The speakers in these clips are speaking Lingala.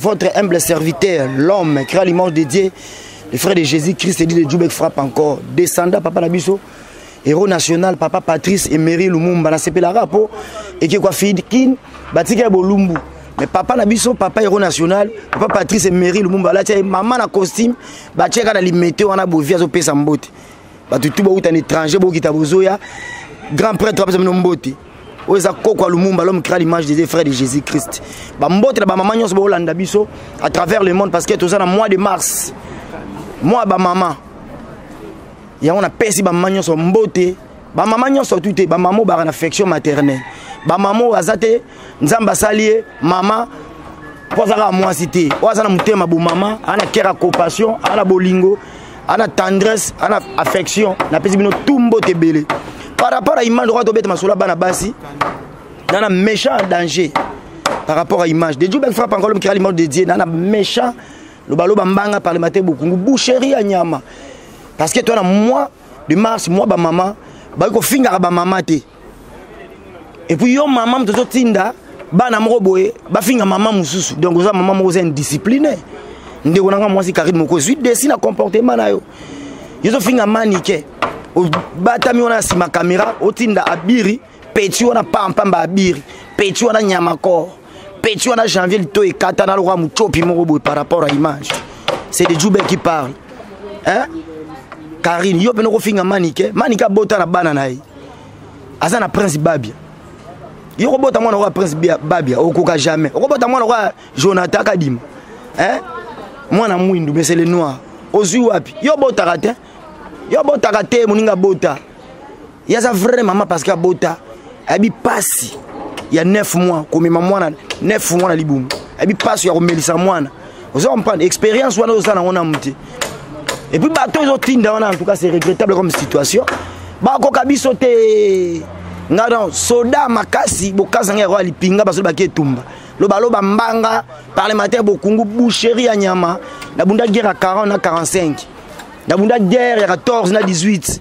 Votre humble serviteur, l'homme, créé à l'image de Dieu, le frère de Jésus-Christ, dit de Djoubek frappe encore. Descendant, papa Nabiso, héros national, papa Patrice et Mary Lumumba, na sepe la rapo, et qui quoi Fidikin, Batika Bolumbu. Mais papa Nabiso, papa héros national, papa Patrice et Mary Lumumba, là, maman na costume, Batika na limité, on a beau via au pesa mbote. Batutu ba un étranger, bo kita bozoya, grand prêtre, papa mbote. L'homme crée l'image des frères de Jésus-Christ. À travers le monde, parce que tout ça, dans le mois de mars, moi, maman, il y a un pèse, maman, son beauté, maman, son tout, maman, une affection maternelle. Maman, azate, nzamba salié, maman, pour ça, moi, cité, oazana mutema, maman, ana kera compassion, ana bolingo, ana tendresse, ana affection, na pèse, tout beauté belé. Par rapport à l'image, droit de bête masoula banabasi, dans un méchant danger. Par rapport à l'image, des Djoubek frappe encore l'homme qui a l'image de Dieu, dans un méchant, le ballon bambanga par le matin beaucoup, boucherie à Nyama. Parce que toi, mois de mars, moi, maman, il finga à maman. Et puis, yo maman, tout tinda, bana mroboé, finga maman moussous. Donc, vous avez maman moussous indiscipliné. Nous avons moi si Karim Moko, suite dessine un comportement. Ils ont finga maniqué. Batami on a si ma caméra otinda abiri petit on a pampamba abiri petit on a nyamako petit on a janvier to et katana le roi muchopi morobo par rapport à l'image. C'est des Djoubek qui parlent, hein? Karine yo peno ko finga manike bota na banana yi azana prince babia yo ko bota mwana roi prince babia okoka jamais ko bota mwana roi Jonathan Kadima, hein? Mwana mwindu mais c'est le noir ozui wapi yo bota raté. Yo bota kate moninga bota. Ya sa vrai maman parce que bota abi passi. Il y a 9 mois comme maman 9 mois na libum. Abi passi ya remelisa mwana. Vous allez prendre expérience wana osana on a monté. Et puis bateau ils ont tinda en tout cas c'est regrettable comme situation. Ba ko kabiso te ngado soda makasi bokaza ngero ali pinga baso ba ketumba. Lo balo bambanga par le matin bokungu boucherie ya nyama. Na bunda guerre à 40 na 45. La bunda guerre, il y a 14, il y a 18.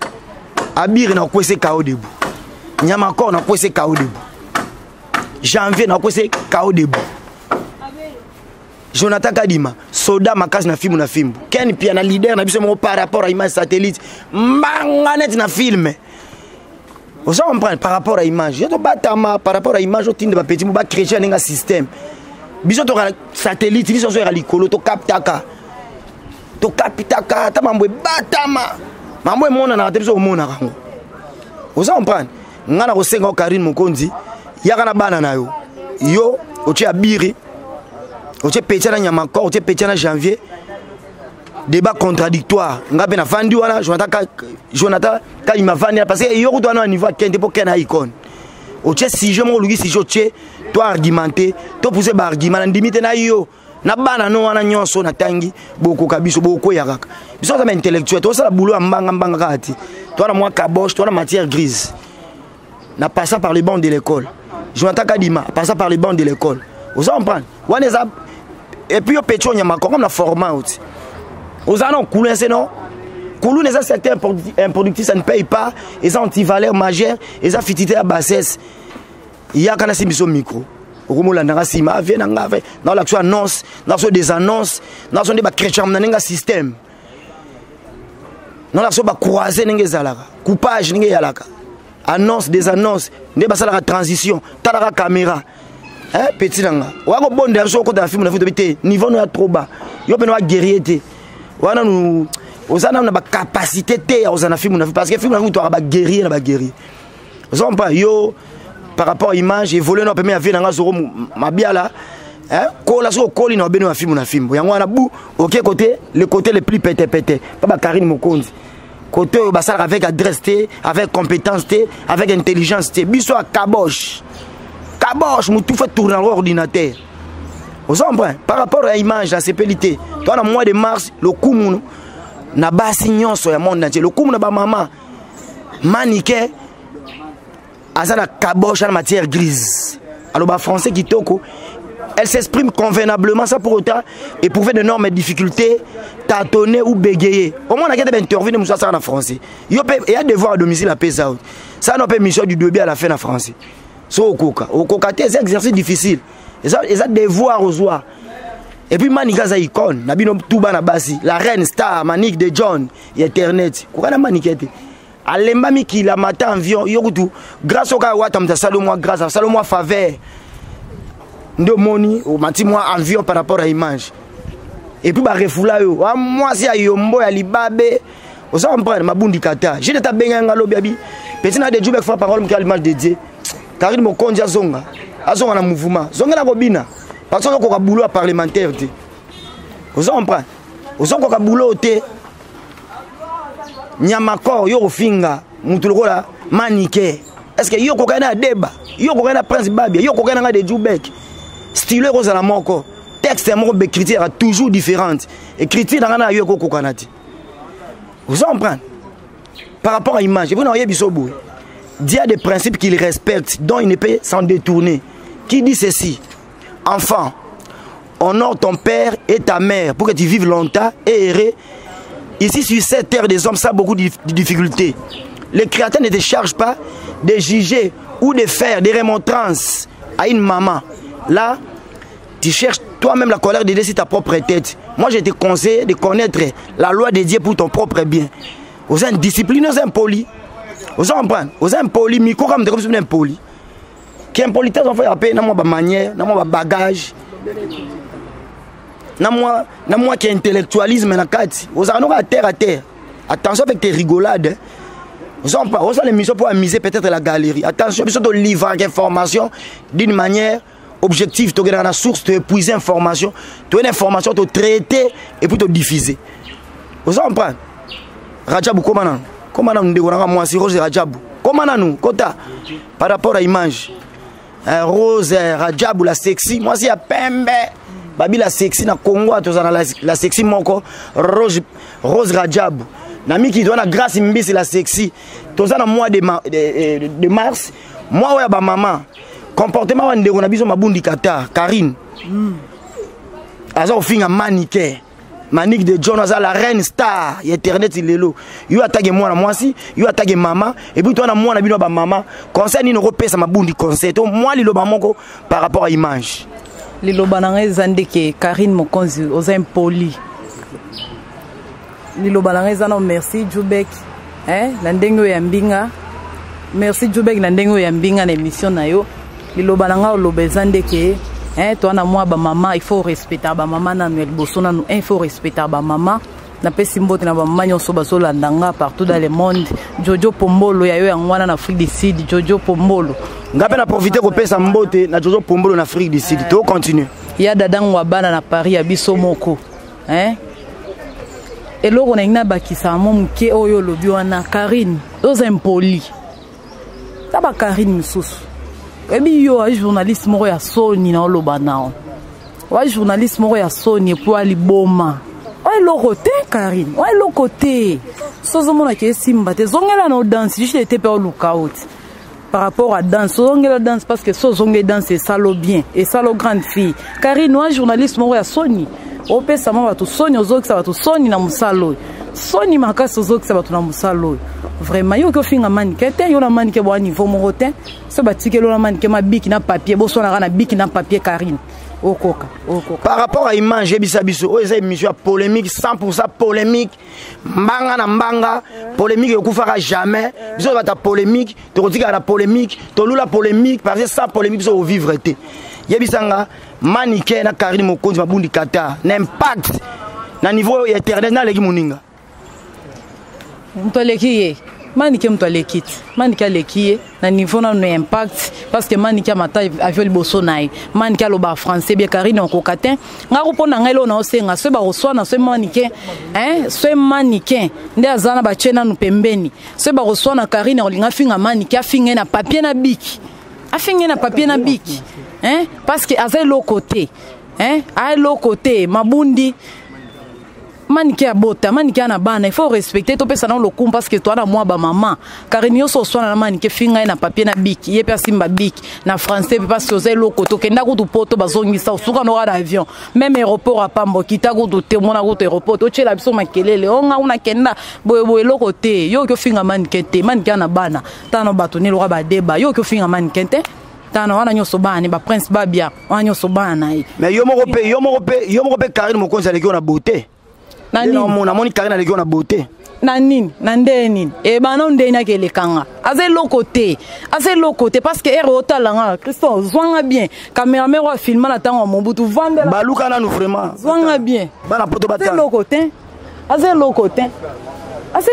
Abir, il y a quoi c'est KO debout. Nyamakor, il y a quoi c'est KO debout. Janvier, il y a quoi c'est KO debout. Jonathan Kadima, Soda Makas na film na film. Ken Piana leader na biso par rapport à image satellite. Manganet na film. Vous allez comprendre par rapport à image. Je te batama par rapport à image au team de petit mouba chrétien dans un système. Biso to satellite, biso so likolo to kaptaka. To kapitaka ta mambo batama mambo mona na tebiso mona kango oza comprendre ngana ko senga Karine Mokonzi yaka na bana na yo ochi abiri ochi pecha na nyamako ochi pecha na janvier débat contradictoire ngabe na fandi wana Jonathan Kadima vandi parce que yo ko doit na niveau kende pour ken icon ochi si je mo lugi si je ochi to argumenter to pousser ba argument na limite na yo na bana no wana nyonso na tangi boko kabiso boko yakaka biso za intellectuel to ça boulot mbanga kati toi na moi caboche toi na matière grise na passant par les bancs de l'école Jonathan Kadima passant par les bancs de l'école vous en prendre wana za et puis au pétro nyama comme na format aussi aux anon coulé c'est non coulou les secteur improductif ça ne paye pas et ça anti-valeur majeure et ça fitité à bassesse il y a kana simiso micro Romola Narasima vient dans l'action annonce, dans l'action des annonces, dans l'action des chrétiens, dans un système. Dans l'action de croiser, coupage, annonce, des annonces, des transition, la caméra. Hein, petit nanga. Ou alors bon derrière côté la film na vidéo niveau nous trop bas. Yo beno guerrier té. Wana nous osana na ba capacité té osana film na parce que film na to ba guerrier na ba guerrier. Osons pas yo par rapport à l'image, évoluer dans la vie dans la zoro mabiala, hein, kola so koli na beno film na film. Yango na bu, OK côté, le côté le plus pété. Pas Karine Mokonzi. Côté basal avec adresse, avec compétence, avec intelligence, biso à caboche. caboche, tout fait tourner l'ordinateur. Vous comprenez? Par rapport à l'image, la CPLT, toi, dans le mois de mars, le coup, n'a pas signé sur le monde entier. Le coup, n'a pas maman. Maniqué, à la caboche en matière grise. Alors, les Français qui toquent, elle s'exprime convenablement, ça pour autant, éprouver d'énormes difficultés, tâtonner ou bégayer. Au moins, on a été intervenu, nous en français. Il y a des devoirs à domicile à Pesa. Ça n'a pas mission du début à la fin en français. C'est au Coca. Au Coca, c'est un exercice difficile. Ils ont des devoirs aux oies. Et puis, Manika za icône, Nabino Touba na basi, la reine star, Manik de John, Internet. Pourquoi Manikete? Alemba Miki, la matin environ, yokutu, grâce au Kawatam, Salomon, grâce à Salomon faveur. De moni, au mati moi environ par rapport à l'image. Et puis, bah, refoula yo. Moi, si à Yombo, à Libabe, on s'en prend, ma bundi kata. J'ai des tabenganga lobiabi. Petit n'a des jours, fois parole, mais l'image de Dieu. Car il m'a conduit à Zonga. Azonga na mouvement zonga na bobina parce que ko ka boulot parlementaire te vous en prend vous en ko ka boulot te nyamako yo finga mutu lokola maniqué est-ce que yo ko kana débat yo ko kana prince babia yo ko kana de Djoubek style ko za moko texte moko be critique toujours différente et critique na yo ko kana ti vous en prend par rapport à l'image vous n'auriez bisobo Dieu a des principes qu'il respecte dont il ne peut s'en détourner. Qui dit ceci? Enfant, honore ton père et ta mère pour que tu vives longtemps et heureux. Ici, sur cette terre des hommes, ça a beaucoup de difficultés. Le Créateur ne te charge pas de juger ou de faire des remontrances à une maman. Là, tu cherches toi-même la colère de Dieu sur ta propre tête. Moi, je te conseille de connaître la loi de Dieu pour ton propre bien. Vous êtes disciplinés, vous êtes impolis. Vous comprenez? Vous êtes impolis, mais comment vous êtes impolis? Qui impolitesse, on fait appeler dans ma manière, dans mon bagage. Dans moi qui intellectualisme dans carte. Vous avez à terre à terre. Attention avec tes rigolades. Vous avez pas l'émission pour amuser peut-être la galerie. Attention, vous avez livrer l'information d'une manière objective. Tu as la source, tu épuiser l'information. Tu as une information, tu traiter et puis tu diffuser. Vous comprenez? Rajabou, comment nous moi si Rose Rajabou. Comment nous, Kota, par rapport à l'image. Rose Rajabou, la sexy. Moi, si y a Pembe, Babi la sexy, na Congo, la sexy, moko, Rose Rajabou. Nami qui doit la grâce, c'est la sexy. Tout ça, dans le mois de mars, moi, ouais, bah, maman, comportement, on a besoin de ma bundi kata, Karine. Azo, fin à maniqué. Manik de John, la reine star, Internet, il est là. You attaque moi si, you attaque maman, et puis toi, moi, on a besoin de maman. Conseil, il repère ça, ma bundi conseil. Moi, il par rapport à l'image. Les lobanangais zande que Karine Mokonzi aux impoli. Les lobanangais zano merci Djoubek, hein, landengo yambinga. Merci Djoubek landengo yambinga na émission na yo. Les lobananga o lobezande que hein, toi na moi ba maman il faut respecter ba maman na nous bosona nous il faut respecter ba maman. Na pesi mbote na ba maman nyonso bazola ndanga partout dans le monde. Jojo Pombolo ya yo yangwana na Afrique du Sud, Jojo Pombolo. Ngape na profiter ko pesa mbote na Jojo Pombolo na Afrique du Sud. To continue. Ya dadangu wabana na Paris ya biso moko. Hein? Eloko na ina bakisa momuke oyo lobi wana Karine, oza impoli. Taba Karine misusu. Ebi yo a journaliste moko ya Sony na oloba nao. Wa journaliste moko ya Sony po ali boma. Ouais, le côté, Karine. Ouais, le côté. Sozo mona ke simba te zongela no danse, juste était pas au lookout. Par rapport à danse, zongela danse parce que sozo ngé danse et ça lo bien et ça lo grande fille. Karine, moi journaliste moko ya Sony. O pesa mama tu Sony ozokisa batu Sony na musalo. Sony makasi ozokisa batu na musalo. Vraiment yo ko finga manike te yo na manike bo niveau moko te. So batike lo na manike ma biki na papier, bo so na biki na papier Karine. Okoka. Par rapport à l'image, j'ai émission polémique, 100% polémique. Mbanga na mbanga, polémique, ne fera jamais. Bisous va ta polémique, tu retires la polémique, tu loues la polémique, parce que sans polémique, bisous au vivre. Yebisanga, maniqué na Karine Mokonzi, ma bundi kata, n'impact, na niveau éternel, na legi moninga. Mtoleki Manike mtoleki. Manike leki na niveau na no impact parce que manike mata avioli boso nai. Manike lo ba français bien Karine on kokatin. Nga kupona ngelo na osenga se ba roswa na se manike hein se manike nde azana ba chena no pembeni. Se ba roswa na Karine olinga finga manike afinga na papier na biki. afingi na papier na biki parce que aza l'autre côté à l'autre côté mabundi manike ya bota manike na bana il faut respecter to pesa na lokum parce que toi na moi ba maman car nyo so swana na manike finga na papier na biki ye pesa simba biki na français parce que oza l'autre côté kenda ko poto bazongisa usuka no ra avion même aéroport a pambo kita ko to te mona ko aéroport to chela biso makelele onga una kenda boye l'autre côté yo ko finga manike te manike na bana tano bato ni lo ba débat yo ko finga manike te tano wana nyoso bana ba prince babia wana nyoso bana mais yo moko pe Karine Mokonzi aleki na beauté na moni Karine aleki na beauté na nini na ndeni e bana ndeni akele kanga aze lokote parce que ero talanga Christo zwanga bien cameraman wa filma na tango mobutu vande la baluka na nous vraiment zwanga bien bana poto bata aze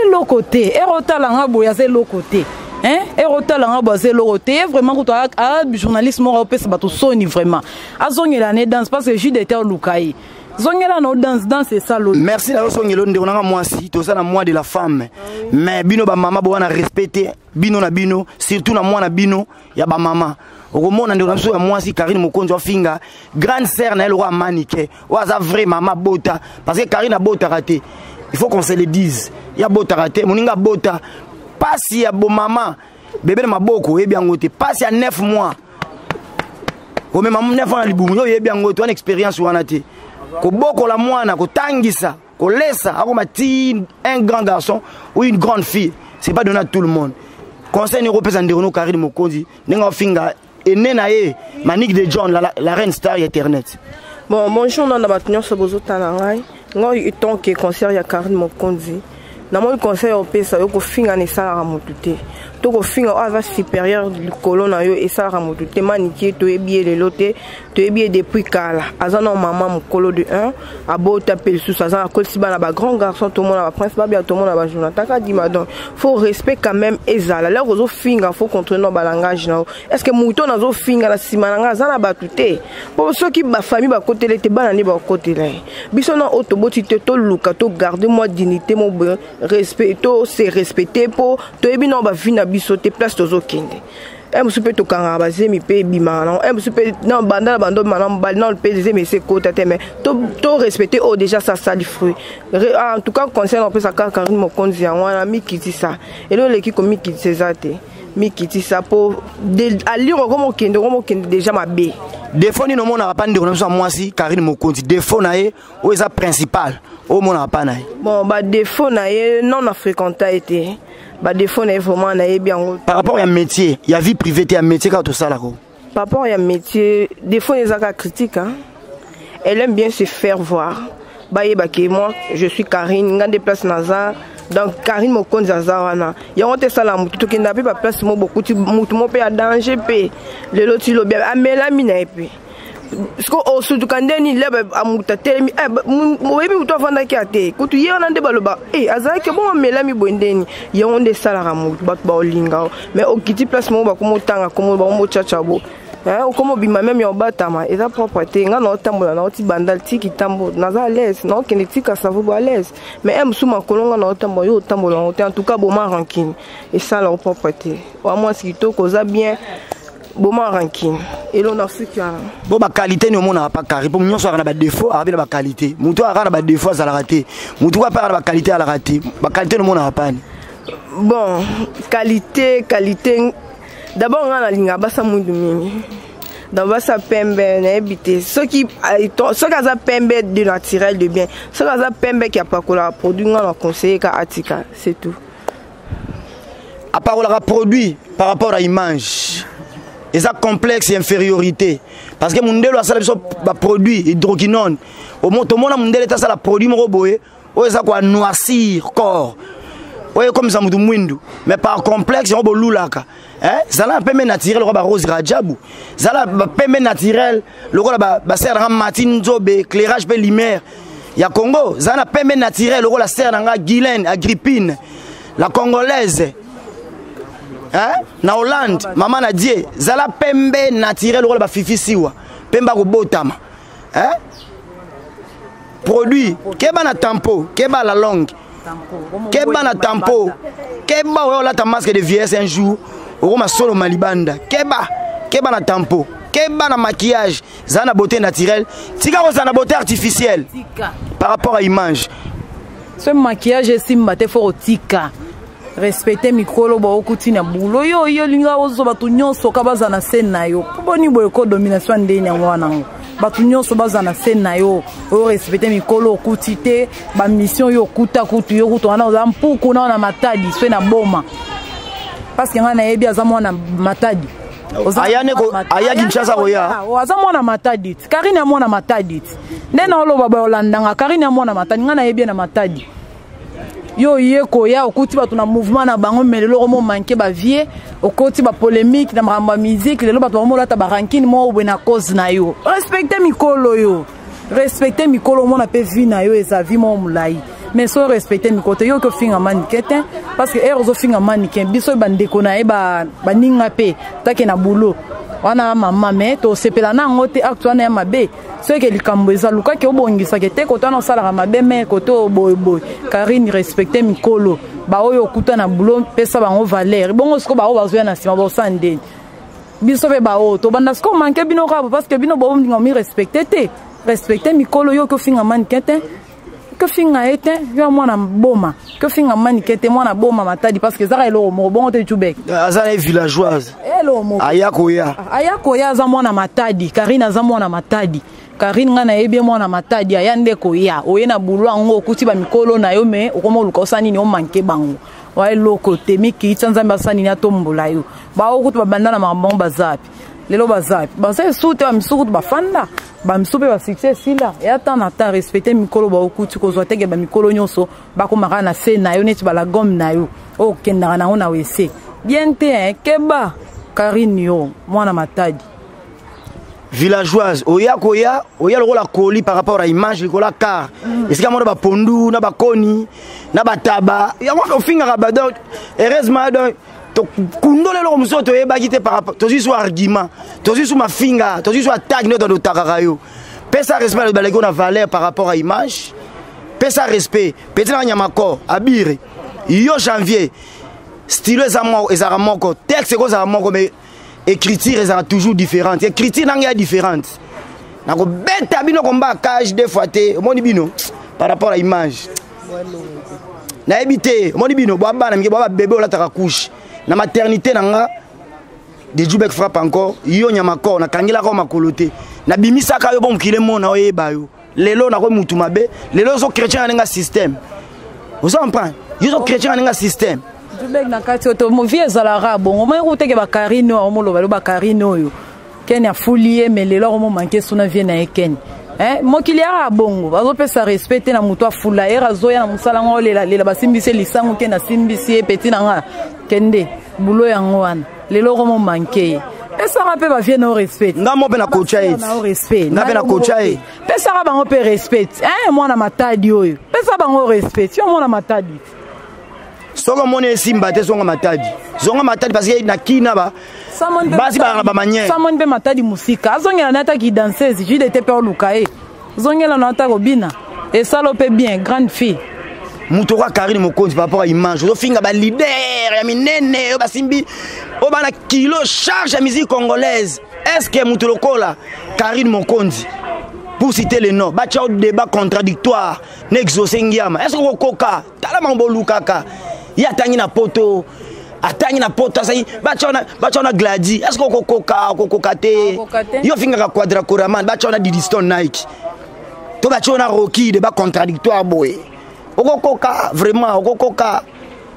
lokote ero talanga boya aze lokote ero talanga boya aze lokote vraiment ko a journalisme mo pesa bato soni vraiment azongela ne danse parce que jude était lukai zongela no danse c'est ça l'autre. Merci la zongelo ndeko nanga mwasi to ça na mois de la femme mais bino ba mama bo na respecter bino na bino surtout na mwana bino ya ba mama okomona ndeko na biso ya mwasi Karine Mokonzi wa finga grande sœur na elle roi manike waza vrai mama bota parce que Karine a bota raté il faut qu'on se le dise ya bota raté moninga bota pasi ya bo mama bébé na maboko e bien ngote pasi ya 9 mois o même 9 ans libumu yo e bien ngote une expérience wana te ko boko la mwana ko tangisa ko lesa akomati un grand garçon ou une grande fille c'est pas donné à tout le monde conseil européen ndeko Karine Mokonzi ninga finga enena ye Manique de John la reine star internet bon bonjour na batunyo sobozo tanangai ngoi itonke concert ya Karine Mokonzi na mon conseil européen yo ko finga ne sala ramotute to ko finga ava supérieur du colon yo et sala ramotute manikie to ebie le loté to ebie depuis kala azana maman mokolo de 1 abota pel sous azana kolsiba na ba grand garçon tout le monde na ba prince babia tout le monde na ba journal taka di madon faut respect quand même ezala là ko zo finga faut contrôler no ba langage na est-ce que mouton na zo finga la simananga azana batute pour ceux qui ba famille ba côté te bana ni ba côté là biso na autoboti te to luka to garder moi dignité mon respect to se respecter pour to ebi no ba vina biso te place to zo kende super to kanga bazemi pe bima non super non banda bando manam bal non le PDG mais c'est côté mais to respecter oh déjà ça sali fruit en tout cas concernant peut ça Karine Mokonzi wana mi kiti ça et là l'équipe comme mi kiti ça te mi kiti ça pour à lire comme kende déjà ma bé défaut ni no mona pas ndeko na moi si Karine Mokonzi défaut na ye o eza principal o mona pas na ye bon ba défaut na ye non a fréquenté été ba défaut na vraiment na ye bien par rapport à métier il y a vie privée et à métier quand tout ça là par rapport à métier défaut les actes critiques hein elle aime bien se faire voir ba ye ba que moi je suis Karine ngande place naza donc Karine Mokonzi zawana ya on te sala mutu ki na pe ba place mo beaucoup mutu mo pe a danger pe le loti lo bien amela mina e pe sko o sutu kandeni leba amuta telemi mo bebi mutu afanda ki ate kutu ye on ande baloba azali ke bon amela mi bondeni ya on de sala ramutu ba olinga mais o kiti place mo ba ko motanga ko mo ba mo chachabo comme bima même yo batama eza propreté nga na tambola na oti bandal tiki tambo naza l'aise na okende tika ça vous à l'aise mais em suma kolonga na tambo yo tambola en tout cas boma rankine et ça la propreté wa moi si to koza bien boma rankine et l'on a ce qu'il y a bon ba qualité ni mona pas carré pour nyonso na ba défaut avec ba qualité mutu ara na ba défaut za la raté mutu ko pa na ba qualité à la raté ba qualité no mona pas bon qualité d'abord on a linga basa mundu mimi dans basa pembe na habité ceux qui a pembe de naturel de bien ceux qui a pembe qui a pas cola produit on a conseillé ka atika c'est tout à part la produit par rapport à image et ça complexe et infériorité parce que mundelo a ça ba produit hydroquinone au moto mona mundelo ta ça la produit mo boye o ça quoi noircir corps ouais comme ça mutu mwindu mais par complexe on bolulaka zala pembe naturel le ba rose rajabu zala pembe naturel le ba serre Martin Nzobe éclairage pe lumière ya Congo zala pembe naturel le la serre nga Guylaine Agrippine la congolaise na Hollande maman na die zala pembe naturel le ba fifi siwa pemba ko botama produit keba na tempo keba la longue keba na tempo keba o la ta masque de vieillesse un jour o ma solo malibanda keba keba na tempo, keba na maquillage, za na beauté naturelle, tika ko za na beauté artificielle. Par rapport à image. Ce maquillage simba te faut tika. Respecter mikolo ba okuti na bulo yo linga ozo batu nyonso ka baza na scène na yo. Boni boye ko domination ndeni ya mwana ngo. Batu nyonso baza na scène na yo. O respecter mikolo okuti te, ba mission yo kuta kutu yo kutu wana oza mpuku na matadi so na boma. Parce que ngana yebi azamo na matadi. Ayane ko aya Kinshasa ko ya. Azamo na matadi. Karine ya mwana matadi. Ndena olo baba olandanga Karine ya mwana matadi ngana yebi na matadi. Yo yeko ya okuti batu na mouvement na bango melelo ko mo manke ba vie okoti ba polémique na mamba musique lelo batu mo lata ba rankine mo obena cause na yo. Respecter mikolo yo. Respecter mikolo mo na pe vie na yo eza vie mo mulai. Mais so respecter mikoto yo ko finga manikete parce que erozo finga maniken biso bandeko na e ba ninga pe take na boulot. Wana mama me to sepela na ngote actuellement ya mabe ce que likambo eza luka ke obongisa ke te koto na sala mabe me koto boy Karine respecter mikolo ba oyo kuta na boulot pesa bango valeur bongo siko ba o bazoya na sima bo sande biso pe ba o to banda siko manke bino rabo parce que bino bo mi respecter te respecter mikolo yo ko finga manikete que finga ete yo mwana boma que finga manikete mwana boma matadi parce que zara elo mo bongo te tubek azala villageoise elo mo ayakoya za mwana matadi Karine za mwana matadi Karine ngana yebi mwana matadi ayande ko ya oyena bulwa ngo kuti ba mikolo na yo me okomo luka osani ni o manke bango wa eloko te miki tsanzamba sani ni atombola yo ba okuti ba bandana mabomba bazapi lelo bazapi baza sute ba misuku ba fanda ba misupe ba succès sila ya tana ta respecter mikolo ba okuti ko zwa tege ba mikolo nyonso ba ko maka na se na yo neti ba la gomme na yo o kenda na ona wese bien te keba Karine yo mwana matadi villageoise oya le la coli par rapport à image le la car est-ce que moi ba pondu na ba koni na ba taba ya ko finga rabado heureusement to kundole lo muso to yeba kite par rapport to juste argument to juste ma finga to juste attaque no do takarayo pesa respect ba lego na valeur par rapport à image pesa respect petit na nyamako abire yo janvier style ezara moko texte ko za moko mais écriture est toujours différente. Écriture est différente. Nako beta bino komba cage des fois te moni bino par rapport à l'image. Na ebité moni bino baba na mike baba bébé ola taka couche. Na maternité nanga de Djoubek frappe encore yo nyamako na kangela ko makolote. Na bimisa ka yo bon kile mona oyeba yo. Lelo na ko mutu mabe, lelo zo chrétien nga système. Vous comprenez? Yo zo chrétien nga système. Djoubek na kati oto mo vie zalara bongo mo route ke ba Karine o mo lo ba Karine oyo ken ya foulier mais lelo mo manke suna vie na eken mo kiliara bongo bazo pesa respecter na muto afula era zo ya na musala ngo lela basimbise lisango ken na simbisi petit na nga kende bulo ya ngwana lelo mo manke pesa rape ba vie no respect ngamo pe na coacha et na respect na pe na coacha et pesa ba ngo pe respect mo na matadi oyo pesa ba ngo respect yo mo na matadi soko mone simba te zonga matadi parce que na kina ba basi ba manière samon be matadi musika azongela nata ki danseuse je était peur lukae zongela nata kobina et salope bien grande fille mutoka Karine Mokonzi par rapport à image zo finga ba leader ya minene ba simbi o bana kilo charge la musique congolaise est-ce que mutolokola Karine Mokonzi pour citer les noms ba tchao débat contradictoire n'exaucer ngiama est-ce que koka tala mambo lukaka ya tangi na poto atangi na poto sai bachona gladi est-ce que kokoka te yo finga ka quadra koraman bachona didiston Nike to bachona Rocky de ba contradictoire boy okokoka vraiment okokoka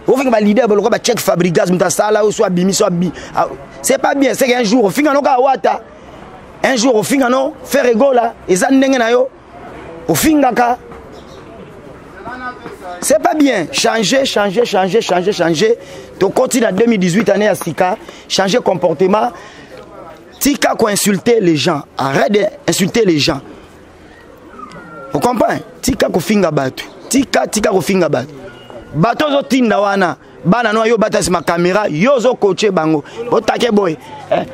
o finga ba leader bolo ba check Fabregas mutasala ou soit bimi soit bi c'est pas bien c'est qu'un jour o finga no ka wata un jour o finga no faire rigola eza ndenge na yo o finga ka c'est pas bien. Changer. Tu continues en 2018 année à Sika. Changer comportement. Tika quoi insulter les gens. Arrête d'insulter les gens. Vous comprenez? Tika ko finga batu. Tika ko finga batu. Bato zo tinda wana. bana no yo bata sima caméra yo zo coacher bango botake boy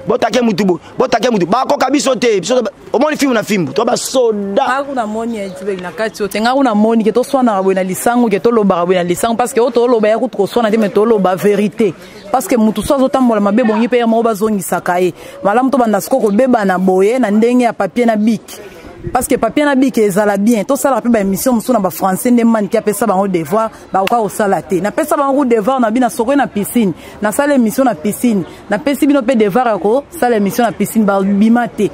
botake mutu ba ko kabiso te biso o moni film na film to ba soda ngakuna moni ejibek na kati ote ngakuna moni ke to swana rabwe na lisango ke to loba rabwe na lisango parce que o to loba ya ku to swana te me to loba vérité parce que mutu so azotambola mabe bongi pe ya mo bazongisaka ye malamu to banda skoko beba na boye na ndenge ya papier na bic parce que papier na bic ezala bien to sala pe ba émission musuna ba français ndé man ki apesa bango devoir ba kwa osala te na pesa bango devoir na bina soko na piscine na sala émission na piscine na pesi bino pe devoir ko sala émission na piscine ba bimate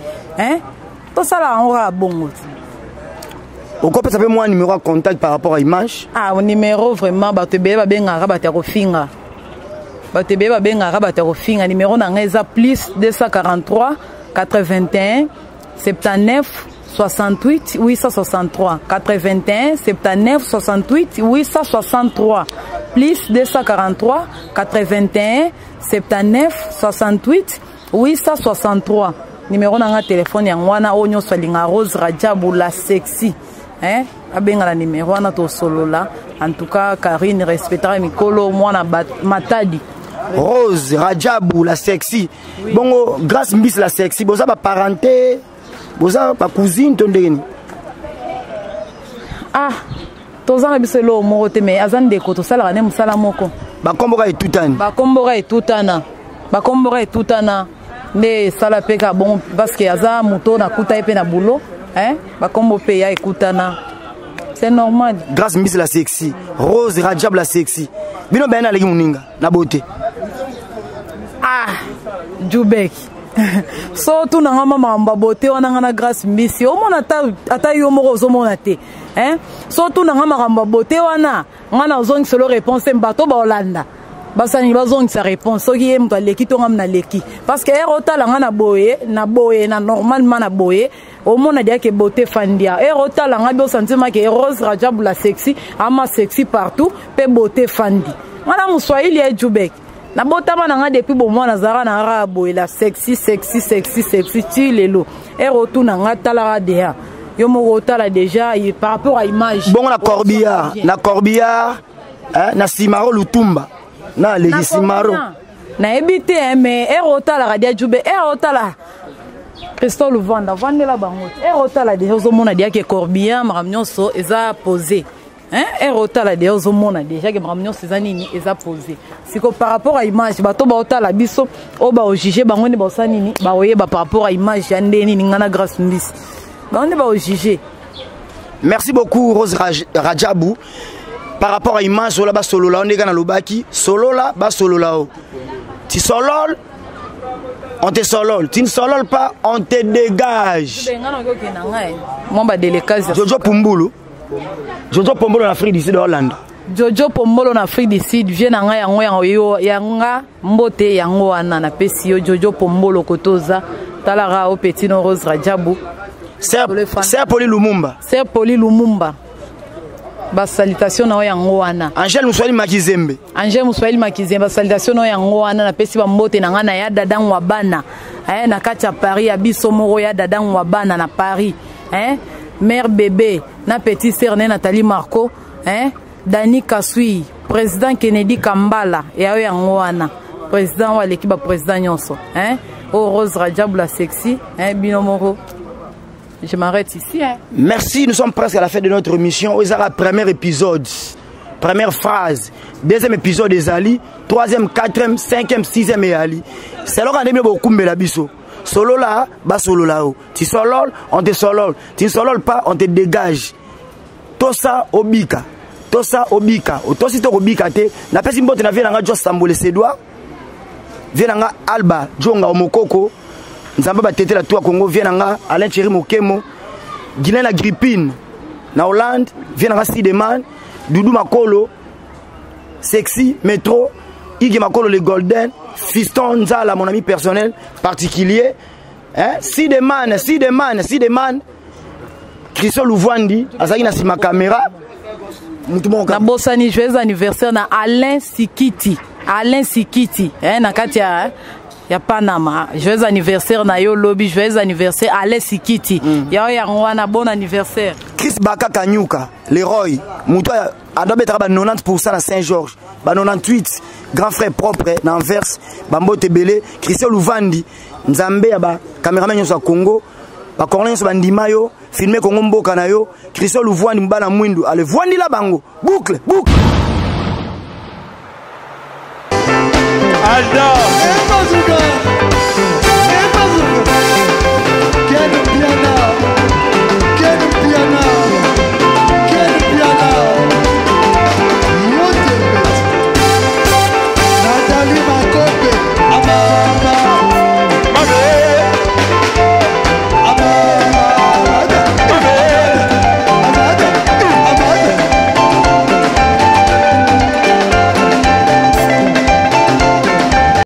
to sala en ra bongo. Au quoi peut savoir moi numéro de contact par rapport à image? Ah, un numéro vraiment ba te be ba benga ba ta ko finga. Ba te be ba benga ba ta ko finga numéro na ngeza plus 243 81 79 68 863 81 79 68 863 plus 243 81 79 68 863 numéro na téléphone ya ngwana onyo solinga Rose Rajabu la sexy abenga la numéro na to solola en tout cas Karine respectera mikolo mwana matadi Rose Rajabu la sexy oui. Bongo grâce Miss la sexy boza ba parenté boza ba cousine tondeni toza na biso lo moko te mais azande ko to sala ne musala moko ba komboka etutana ne sala peka bon parce que aza muto na kuta epe na boulot ba kombo pe ya ekutana c'est normal. Grâce Miss la sexy Rose Rajab la sexy bino bena leki muninga na beauté Jubek so tu na mama mba beauté wana ngana Grâce Miss o mona ata yo moko zo mona te so tu na mama beauté wana ngana ozongi solo réponse mbato ba Holanda basani bazongi sa réponse soki ye mto leki to ngam na leki parce que erota la ngana boye na normalement na boye au mona dia ke beauté fandia erota la ngabi o sentiment ke Rose Rajab la sexy ama sexy partout pe beauté fandi ngana muswahili ya Jubek na botama na nga depuis bon mwana zara na ra boye la sexy ti lelo erotu na nga tala dia yo mo tala déjà par rapport à image bon na Corbillard na Simaro Lutumba na legi Simaro na ebité mais erota la radia Jube erota la Christophe Luvanda vandela bango erota la déjà zo mona dia ke Corbillard maramnyoso eza posé erota la déjà zo mona déjà ke maramnyoso eza nini eza posé siko par rapport à image bato ba otala biso o ba o juger bango ne ba sanini ba oyeba par rapport à image ya ndeni ngana Grâce Miss ba on ne ba o juger. Merci beaucoup Rose Rajabu. Par rapport à image solo ba solo la on est dans lobaki solo la ba solo la ti solol on te solol tu ne solol pas on te dégage moi ba délicatesse Jojo Pombolo en Afrique du Sud Hollande Jojo Pombolo en Afrique du Sud vient na yango yanga mbote yango wana na pesi yo Jojo Pombolo kotoza talara au petit no Rose Rajabu Sir Poli Lumumba ba salutation na yango wana Angel Muswahili Makizembe ba salutation na yango wana na pesi ba mbote na ngana ya dadan wa bana na kati ya Paris ya biso moko ya dadan wa bana na Paris mère bébé na petit sœur Nathalie Marco Dani Kasui président Kennedy Kambala ya yango wana président wa l'équipe président nyonso Rose Rajab la sexy bino moko. Je m'arrête ici. Merci, nous sommes presque à la fin de notre émission. Vous avez le premier épisode, première phrase, deuxième épisode des Ali, troisième, quatrième, cinquième, sixième et Ali. C'est là qu'on a beaucoup de biso. Solo là, bas solo là. Tu solol, on te solol. Tu ne solol pas, on te dégage. Tosa obika. Tosa obika. Tosi to obika te. Na pesi mbote na viena nga jo sambole sedwa. Viena nga Alba, jonga omokoko. Nzamba batete la toi Congo vient nga Alain Thierry Mokemo Guilain la Grippine na Hollande vient nga Sideman Doudou Makolo Sexy Métro Iggy Makolo le Golden Fiston Nzala mon ami personnel particulier Sideman Christophe Louvandi azaki na sima caméra na bosani joyeux anniversaire na Alain Sikiti na katia ya Panama. Joyeux anniversaire na yo lobby, joyeux anniversaire Ale Sikiti. Ya ya wana bon anniversaire. Chris Baka Kanyuka, Leroy, Mouto adobe traba 90% à Saint-Georges, ba 98 grand frère propre na Anvers, Bambote Belé, Christian Louvandi, Nzambe ya ba cameraman nyonso ya Congo, ba Corneille nyonso bandima yo, filmer Congo mboka na yo, Christian Louvandi mbana mwindu, ale voandi la bango, boucle, boucle. Alda